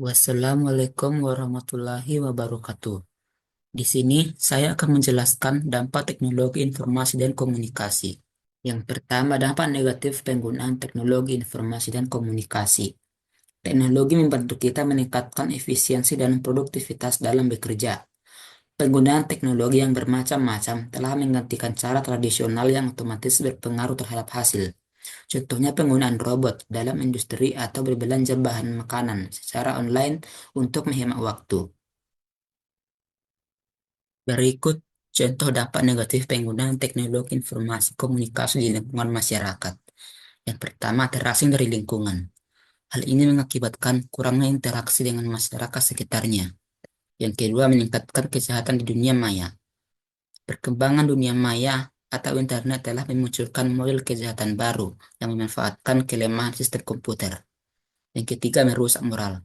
Wassalamualaikum warahmatullahi wabarakatuh. Di sini saya akan menjelaskan dampak teknologi informasi dan komunikasi. Yang pertama, dampak negatif penggunaan teknologi informasi dan komunikasi. Teknologi membantu kita meningkatkan efisiensi dan produktivitas dalam bekerja. Penggunaan teknologi yang bermacam-macam telah menggantikan cara tradisional yang otomatis berpengaruh terhadap hasil. Contohnya penggunaan robot dalam industri atau berbelanja bahan makanan secara online untuk menghemat waktu. Berikut contoh dampak negatif penggunaan teknologi informasi komunikasi di lingkungan masyarakat. Yang pertama, terasing dari lingkungan. Hal ini mengakibatkan kurangnya interaksi dengan masyarakat sekitarnya. Yang kedua, meningkatkan kejahatan di dunia maya. Perkembangan dunia maya atau internet telah memunculkan model kejahatan baru yang memanfaatkan kelemahan sistem komputer. Yang ketiga, merusak moral.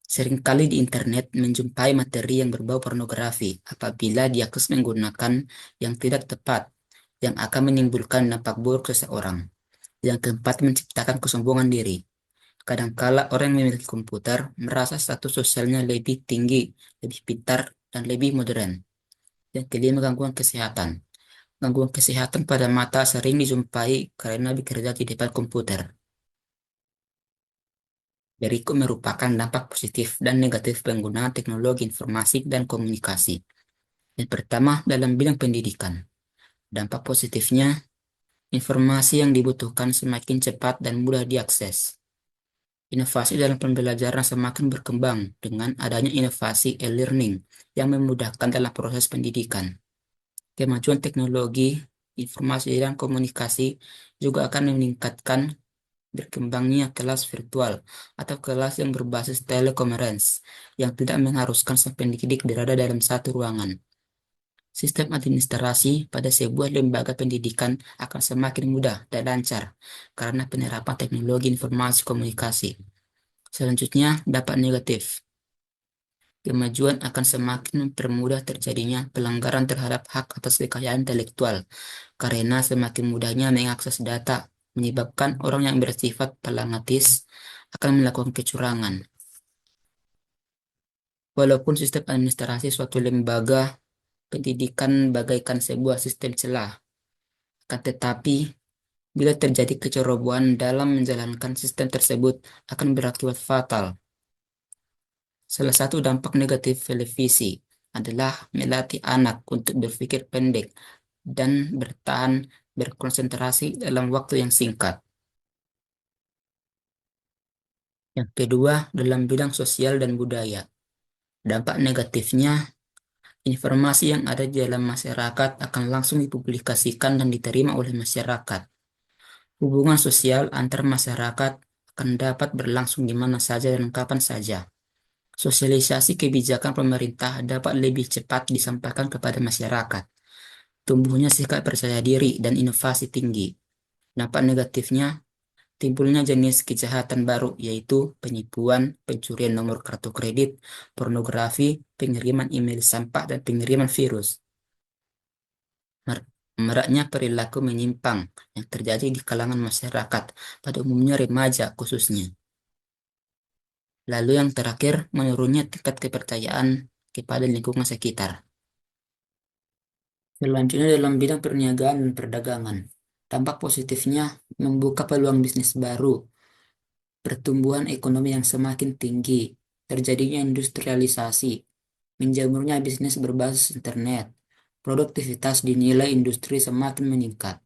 Seringkali di internet menjumpai materi yang berbau pornografi apabila diakses menggunakan yang tidak tepat, yang akan menimbulkan dampak buruk seseorang. Yang keempat, menciptakan kesombongan diri. Kadangkala orang yang memiliki komputer merasa status sosialnya lebih tinggi, lebih pintar, dan lebih modern. Yang kelima, gangguan kesehatan. Gangguan kesehatan pada mata sering dijumpai karena bekerja di depan komputer. Berikut merupakan dampak positif dan negatif penggunaan teknologi informasi dan komunikasi. Yang pertama, dalam bidang pendidikan. Dampak positifnya, informasi yang dibutuhkan semakin cepat dan mudah diakses. Inovasi dalam pembelajaran semakin berkembang dengan adanya inovasi e-learning yang memudahkan dalam proses pendidikan. Kemajuan teknologi, informasi dan komunikasi juga akan meningkatkan berkembangnya kelas virtual atau kelas yang berbasis telekonferensi yang tidak mengharuskan sang pendidik berada dalam satu ruangan. Sistem administrasi pada sebuah lembaga pendidikan akan semakin mudah dan lancar karena penerapan teknologi informasi komunikasi. Selanjutnya, dampak negatif. Kemajuan akan semakin mempermudah terjadinya pelanggaran terhadap hak atas kekayaan intelektual karena semakin mudahnya mengakses data menyebabkan orang yang bersifat pragmatis akan melakukan kecurangan. Walaupun sistem administrasi suatu lembaga pendidikan bagaikan sebuah sistem celah, akan tetapi bila terjadi kecerobohan dalam menjalankan sistem tersebut akan berakibat fatal. Salah satu dampak negatif televisi adalah melatih anak untuk berpikir pendek dan bertahan berkonsentrasi dalam waktu yang singkat. Yang kedua, dalam bidang sosial dan budaya. Dampak negatifnya, informasi yang ada di dalam masyarakat akan langsung dipublikasikan dan diterima oleh masyarakat. Hubungan sosial antar masyarakat akan dapat berlangsung di mana saja dan kapan saja. Sosialisasi kebijakan pemerintah dapat lebih cepat disampaikan kepada masyarakat. Tumbuhnya sikap percaya diri dan inovasi tinggi. Dampak negatifnya, timbulnya jenis kejahatan baru yaitu penipuan, pencurian nomor kartu kredit, pornografi, pengiriman email sampah, dan pengiriman virus. Mer- Maraknya perilaku menyimpang yang terjadi di kalangan masyarakat, pada umumnya remaja khususnya. Lalu yang terakhir, menurunnya tingkat kepercayaan kepada lingkungan sekitar. Selanjutnya dalam bidang perniagaan dan perdagangan. Dampak positifnya membuka peluang bisnis baru, pertumbuhan ekonomi yang semakin tinggi, terjadinya industrialisasi, menjamurnya bisnis berbasis internet, produktivitas dinilai industri semakin meningkat.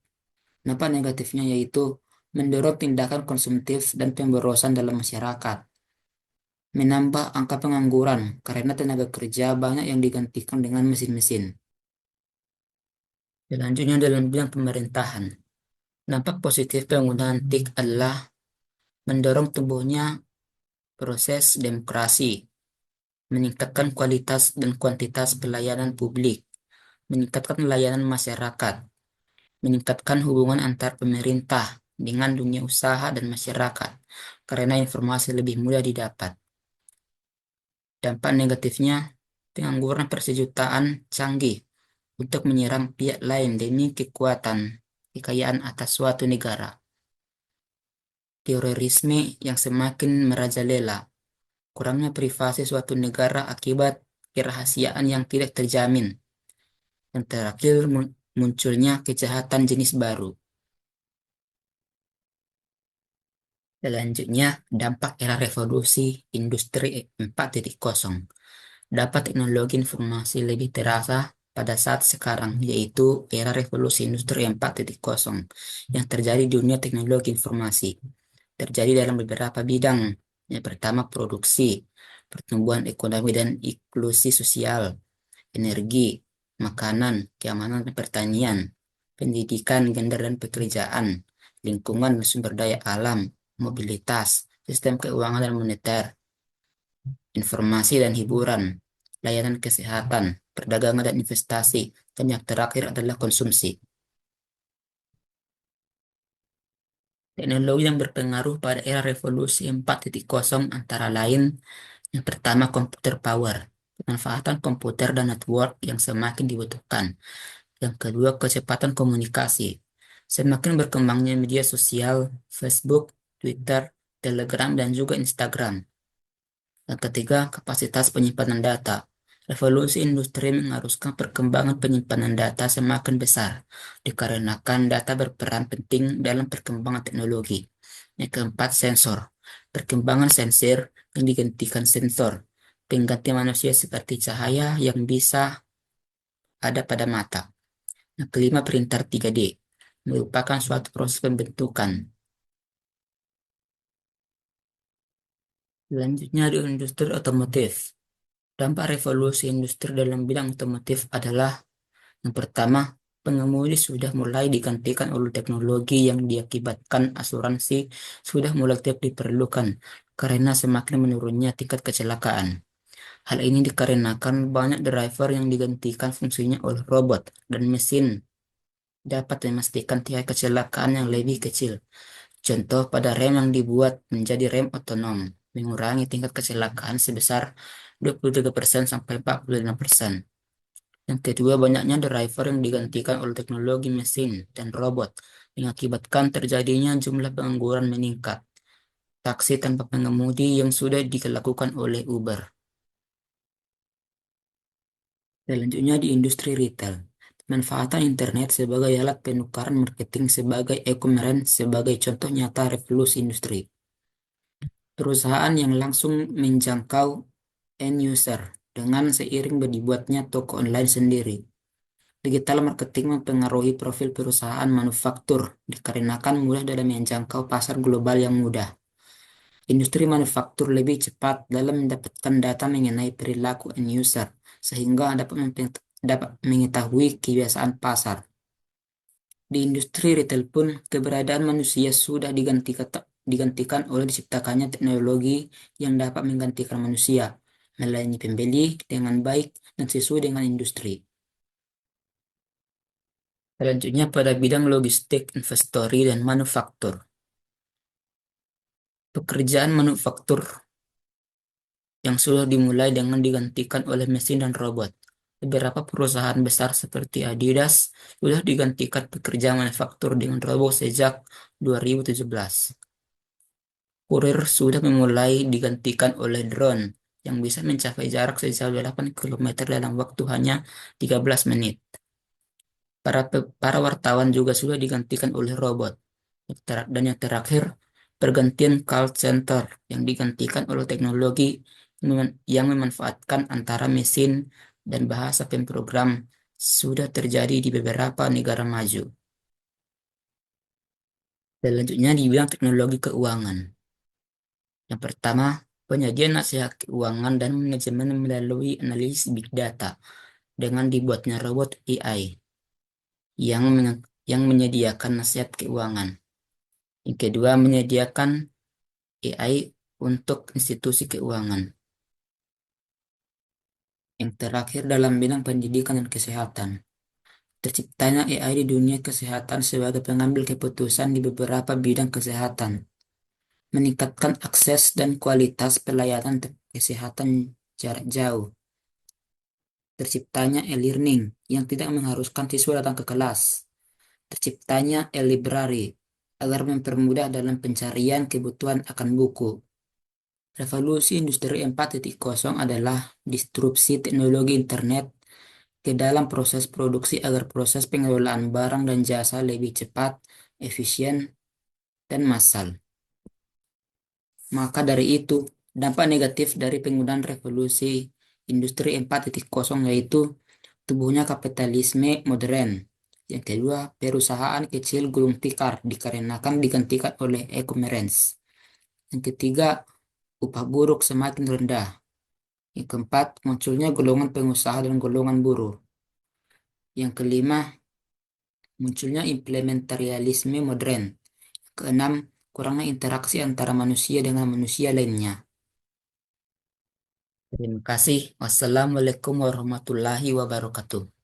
Dampak negatifnya yaitu mendorong tindakan konsumtif dan pemborosan dalam masyarakat, menambah angka pengangguran karena tenaga kerja banyak yang digantikan dengan mesin-mesin. Selanjutnya dalam bidang pemerintahan. Dampak positif penggunaan TIK adalah mendorong tumbuhnya proses demokrasi, meningkatkan kualitas dan kuantitas pelayanan publik, meningkatkan layanan masyarakat, meningkatkan hubungan antar pemerintah dengan dunia usaha dan masyarakat, karena informasi lebih mudah didapat. Dampak negatifnya, pengangguran persejutaan canggih untuk menyerang pihak lain demi kekuatan kekayaan atas suatu negara. Terorisme yang semakin merajalela, kurangnya privasi suatu negara akibat kerahasiaan yang tidak terjamin, dan terakhir munculnya kejahatan jenis baru. Selanjutnya, dampak era revolusi industri 4.0. Dapat teknologi informasi lebih terasa pada saat sekarang, yaitu era revolusi industri 4.0 yang terjadi di dunia teknologi informasi. Terjadi dalam beberapa bidang. Yang pertama, produksi, pertumbuhan ekonomi dan inklusi sosial, energi, makanan, keamanan dan pertanian, pendidikan, gender dan pekerjaan, lingkungan dan sumber daya alam, mobilitas, sistem keuangan dan moneter, informasi dan hiburan, layanan kesehatan, perdagangan dan investasi, dan yang terakhir adalah konsumsi. Teknologi yang berpengaruh pada era revolusi 4.0 antara lain, yang pertama komputer power, pemanfaatan komputer dan network yang semakin dibutuhkan. Yang kedua kecepatan komunikasi, semakin berkembangnya media sosial, Facebook, Twitter, Telegram, dan juga Instagram. Yang ketiga, kapasitas penyimpanan data. Revolusi industri mengharuskan perkembangan penyimpanan data semakin besar, dikarenakan data berperan penting dalam perkembangan teknologi. Yang keempat, sensor. Perkembangan sensor yang digantikan sensor, pengganti manusia seperti cahaya yang bisa ada pada mata. Yang kelima, printer 3D. Merupakan suatu proses pembentukan. Selanjutnya, di industri otomotif. Dampak revolusi industri dalam bidang otomotif adalah yang pertama, pengemudi sudah mulai digantikan oleh teknologi yang diakibatkan asuransi sudah mulai tidak diperlukan karena semakin menurunnya tingkat kecelakaan. Hal ini dikarenakan banyak driver yang digantikan fungsinya oleh robot dan mesin dapat memastikan tingkat kecelakaan yang lebih kecil. Contoh pada rem yang dibuat menjadi rem otonom, mengurangi tingkat kecelakaan sebesar 23% sampai 45%. Yang kedua, banyaknya driver yang digantikan oleh teknologi mesin dan robot, mengakibatkan terjadinya jumlah pengangguran meningkat. Taksi tanpa pengemudi yang sudah dilakukan oleh Uber. Selanjutnya di industri retail. Manfaatan internet sebagai alat penukaran marketing sebagai e-commerce sebagai contoh nyata revolusi industri. Perusahaan yang langsung menjangkau end user dengan seiring dibuatnya toko online sendiri. Digital marketing mempengaruhi profil perusahaan manufaktur dikarenakan mudah dalam menjangkau pasar global yang mudah. Industri manufaktur lebih cepat dalam mendapatkan data mengenai perilaku end user sehingga dapat mengetahui kebiasaan pasar. Di industri retail pun, keberadaan manusia sudah digantikan oleh diciptakannya teknologi yang dapat menggantikan manusia, melayani pembeli dengan baik dan sesuai dengan industri. Selanjutnya pada bidang logistik, inventory, dan manufaktur. Pekerjaan manufaktur yang sudah dimulai dengan digantikan oleh mesin dan robot. Beberapa perusahaan besar seperti Adidas sudah digantikan pekerja manufaktur dengan robot sejak 2017. Kurir sudah memulai digantikan oleh drone yang bisa mencapai jarak sejauh 8 km dalam waktu hanya 13 menit. Para wartawan juga sudah digantikan oleh robot. Dan yang terakhir, pergantian call center yang digantikan oleh teknologi yang memanfaatkan antara mesin dan bahasa pemrogram sudah terjadi di beberapa negara maju. Selanjutnya di bidang teknologi keuangan. Yang pertama, penyajian nasihat keuangan dan manajemen melalui analisis big data dengan dibuatnya robot AI yang menyediakan nasihat keuangan. Yang kedua, menyediakan AI untuk institusi keuangan. Yang terakhir dalam bidang pendidikan dan kesehatan. Terciptanya AI di dunia kesehatan sebagai pengambil keputusan di beberapa bidang kesehatan, meningkatkan akses dan kualitas pelayanan kesehatan jarak jauh. Terciptanya e-learning yang tidak mengharuskan siswa datang ke kelas. Terciptanya e-library agar mempermudah dalam pencarian kebutuhan akan buku. Revolusi Industri 4.0 adalah disrupsi teknologi internet ke dalam proses produksi agar proses pengelolaan barang dan jasa lebih cepat, efisien, dan massal. Maka dari itu, dampak negatif dari penggunaan revolusi Industri 4.0 yaitu tubuhnya kapitalisme modern. Yang kedua, perusahaan kecil gulung tikar dikarenakan digantikan oleh e-commerce. Yang ketiga, upah buruh semakin rendah. Yang keempat, munculnya golongan pengusaha dan golongan buruh. Yang kelima, munculnya implementarialisme modern. Keenam, kurangnya interaksi antara manusia dengan manusia lainnya. Terima kasih. Wassalamualaikum warahmatullahi wabarakatuh.